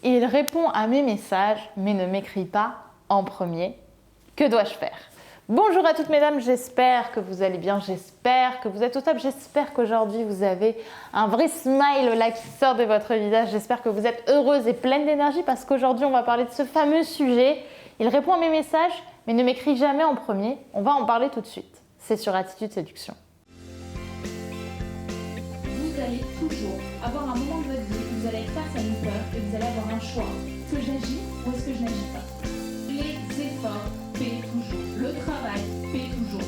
Il répond à mes messages, mais ne m'écrit pas en premier. Que dois-je faire? Bonjour à toutes mesdames, j'espère que vous allez bien, j'espère que vous êtes au top, j'espère qu'aujourd'hui vous avez un vrai smile là qui sort de votre visage, j'espère que vous êtes heureuse et pleine d'énergie parce qu'aujourd'hui on va parler de ce fameux sujet. Il répond à mes messages, mais ne m'écrit jamais en premier. On va en parler tout de suite. C'est sur Attitude Séduction. Vous allez toujours avoir un moment de votre vie où vous allez être face à une peur et vous allez avoir un choix. Est-ce que j'agis ou est-ce que je n'agis pas? Les efforts paient toujours. Le travail paie toujours.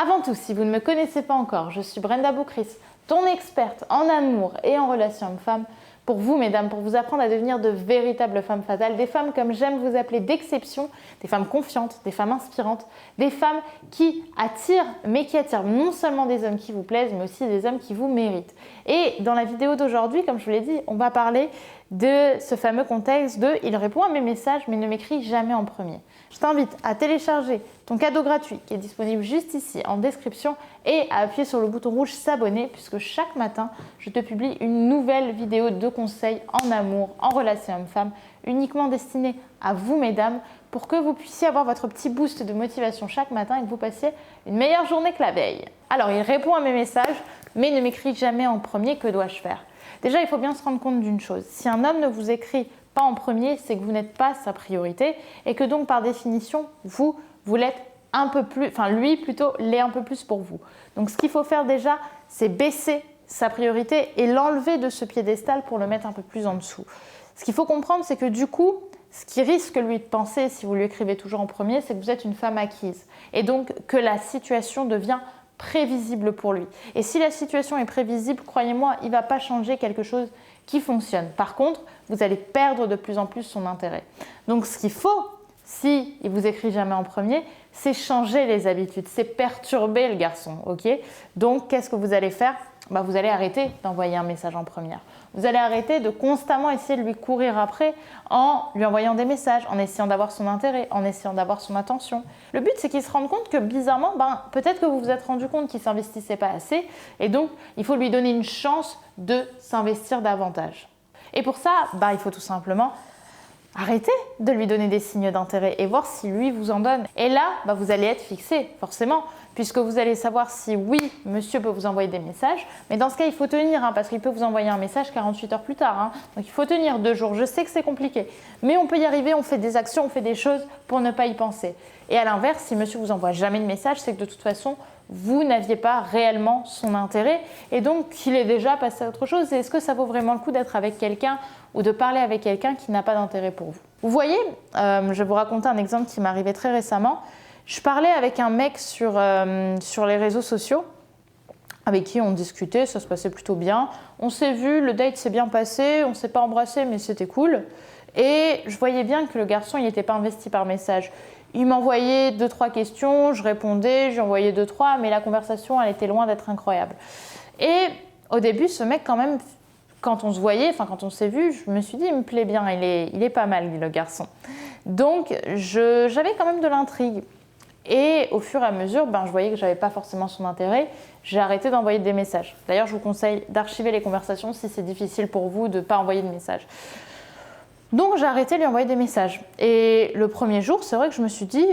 Avant tout, si vous ne me connaissez pas encore, je suis Brenda Boucris, ton experte en amour et en relations hommes-femmes. Pour vous, mesdames, pour vous apprendre à devenir de véritables femmes fatales, des femmes comme j'aime vous appeler d'exception, des femmes confiantes, des femmes inspirantes, des femmes qui attirent, mais qui attirent non seulement des hommes qui vous plaisent, mais aussi des hommes qui vous méritent. Et dans la vidéo d'aujourd'hui, comme je vous l'ai dit, on va parler de ce fameux contexte de « il répond à mes messages, mais ne m'écrit jamais en premier ». Je t'invite à télécharger ton cadeau gratuit qui est disponible juste ici en description et à appuyer sur le bouton rouge s'abonner puisque chaque matin, je te publie une nouvelle vidéo de conseils en amour, en relation homme-femme, uniquement destinée à vous, mesdames, pour que vous puissiez avoir votre petit boost de motivation chaque matin et que vous passiez une meilleure journée que la veille. Alors, il répond à mes messages, mais ne m'écrit jamais en premier. Que dois-je faire? Déjà, il faut bien se rendre compte d'une chose. Si un homme ne vous écrit pas en premier, c'est que vous n'êtes pas sa priorité et que donc, par définition, vous l'êtes un peu plus, enfin lui plutôt l'est un peu plus pour vous. Donc, ce qu'il faut faire déjà, c'est baisser sa priorité et l'enlever de ce piédestal pour le mettre un peu plus en dessous. Ce qu'il faut comprendre, c'est que du coup, ce qui risque lui de penser, si vous lui écrivez toujours en premier, c'est que vous êtes une femme acquise et donc que la situation devient prévisible pour lui. Et si la situation est prévisible, croyez-moi, il ne va pas changer quelque chose qui fonctionne. Par contre, vous allez perdre de plus en plus son intérêt. Donc, ce qu'il faut, si il vous écrit jamais en premier, c'est changer les habitudes, c'est perturber le garçon, ok? Donc, qu'est-ce que vous allez faire? Vous allez arrêter d'envoyer un message en première. Vous allez arrêter de constamment essayer de lui courir après en lui envoyant des messages, en essayant d'avoir son intérêt, en essayant d'avoir son attention. Le but, c'est qu'il se rende compte que bizarrement, peut-être que vous vous êtes rendu compte qu'il ne s'investissait pas assez et donc il faut lui donner une chance de s'investir davantage. Et pour ça, il faut tout simplement arrêtez de lui donner des signes d'intérêt et voir si lui vous en donne. Et là, vous allez être fixé, forcément, puisque vous allez savoir si oui, monsieur peut vous envoyer des messages. Mais dans ce cas, il faut tenir, parce qu'il peut vous envoyer un message 48 heures plus tard. Donc il faut tenir 2 jours. Je sais que c'est compliqué, mais on peut y arriver, on fait des actions, on fait des choses pour ne pas y penser. Et à l'inverse, si monsieur vous envoie jamais de message, c'est que de toute façon, vous n'aviez pas réellement son intérêt et donc qu'il est déjà passé à autre chose. Et est-ce que ça vaut vraiment le coup d'être avec quelqu'un ou de parler avec quelqu'un qui n'a pas d'intérêt pour vous? Vous voyez, je vais vous raconter un exemple qui m'est arrivé très récemment. Je parlais avec un mec sur les réseaux sociaux avec qui on discutait, ça se passait plutôt bien. On s'est vu, le date s'est bien passé, on ne s'est pas embrassé mais c'était cool. Et je voyais bien que le garçon il n'était pas investi par message. Il m'envoyait 2-3 questions, je répondais, j'ai envoyé 2-3, mais la conversation, elle était loin d'être incroyable. Et au début, ce mec, quand même, quand on se voyait, quand on s'est vu, je me suis dit, il me plaît bien, il est pas mal, le garçon. Donc, j'avais quand même de l'intrigue. Et au fur et à mesure, je voyais que je n'avais pas forcément son intérêt. J'ai arrêté d'envoyer des messages. D'ailleurs, je vous conseille d'archiver les conversations si c'est difficile pour vous de ne pas envoyer de messages. Donc j'ai arrêté de lui envoyer des messages. Et le premier jour, c'est vrai que je me suis dit,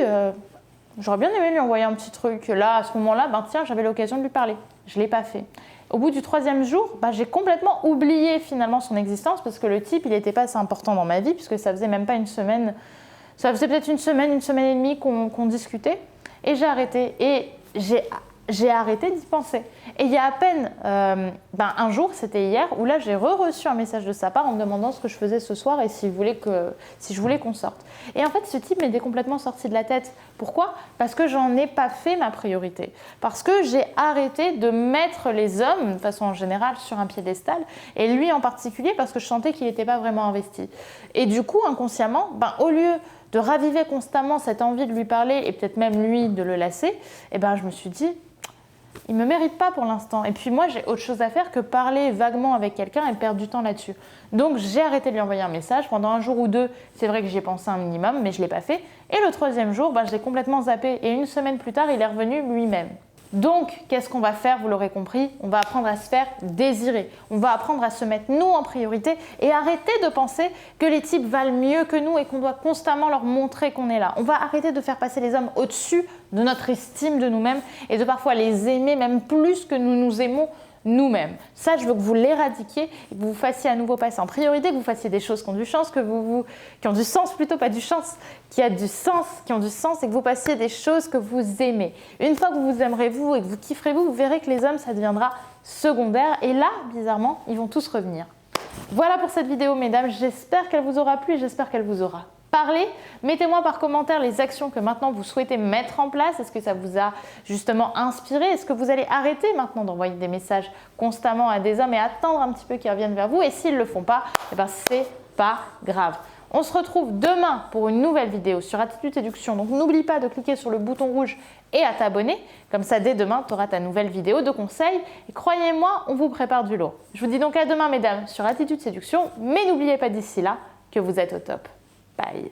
j'aurais bien aimé lui envoyer un petit truc. Là, à ce moment-là, tiens, j'avais l'occasion de lui parler. Je ne l'ai pas fait. Au bout du 3e jour, j'ai complètement oublié finalement son existence parce que le type, il n'était pas assez important dans ma vie puisque ça faisait même pas une semaine. Ça faisait peut-être une semaine et demie qu'on discutait. Et j'ai arrêté. Et j'ai arrêté d'y penser. Et il y a à peine un jour, c'était hier, où là j'ai reçu un message de sa part en me demandant ce que je faisais ce soir et si je voulais qu'on sorte. Et en fait, ce type m'était complètement sorti de la tête. Pourquoi? Parce que j'en ai pas fait ma priorité. Parce que j'ai arrêté de mettre les hommes, de façon en générale, sur un piédestal, et lui en particulier, parce que je sentais qu'il n'était pas vraiment investi. Et du coup, inconsciemment, au lieu de raviver constamment cette envie de lui parler et peut-être même lui de le lasser, je me suis dit, il ne me mérite pas pour l'instant. Et puis moi, j'ai autre chose à faire que parler vaguement avec quelqu'un et perdre du temps là-dessus. Donc j'ai arrêté de lui envoyer un message. Pendant 1 jour ou 2, c'est vrai que j'y ai pensé un minimum, mais je ne l'ai pas fait. Et le 3e jour, je l'ai complètement zappé. Et 1 semaine plus tard, il est revenu lui-même. Donc, qu'est-ce qu'on va faire? Vous l'aurez compris, on va apprendre à se faire désirer. On va apprendre à se mettre nous en priorité et arrêter de penser que les types valent mieux que nous et qu'on doit constamment leur montrer qu'on est là. On va arrêter de faire passer les hommes au-dessus de notre estime de nous-mêmes et de parfois les aimer même plus que nous nous aimons nous-mêmes. Ça, je veux que vous l'éradiquiez et que vous fassiez à nouveau passer en priorité, que vous fassiez des choses qui ont du sens, qui ont du sens plutôt, pas du sens, qui ont du sens et que vous passiez des choses que vous aimez. Une fois que vous aimerez vous et que vous kifferez vous, vous verrez que les hommes, ça deviendra secondaire et là, bizarrement, ils vont tous revenir. Voilà pour cette vidéo, mesdames. J'espère qu'elle vous aura plu et j'espère qu'elle vous aura parlé. Mettez-moi par commentaire les actions que maintenant vous souhaitez mettre en place. Est-ce que ça vous a justement inspiré? Est-ce que vous allez arrêter maintenant d'envoyer des messages constamment à des hommes et attendre un petit peu qu'ils reviennent vers vous? Et s'ils ne le font pas, eh ben, c'est pas grave. On se retrouve demain pour une nouvelle vidéo sur Attitude Séduction. Donc n'oublie pas de cliquer sur le bouton rouge et à t'abonner. Comme ça, dès demain, tu auras ta nouvelle vidéo de conseils. Et croyez-moi, on vous prépare du lourd. Je vous dis donc à demain, mesdames, sur Attitude Séduction. Mais n'oubliez pas d'ici là que vous êtes au top. Bye.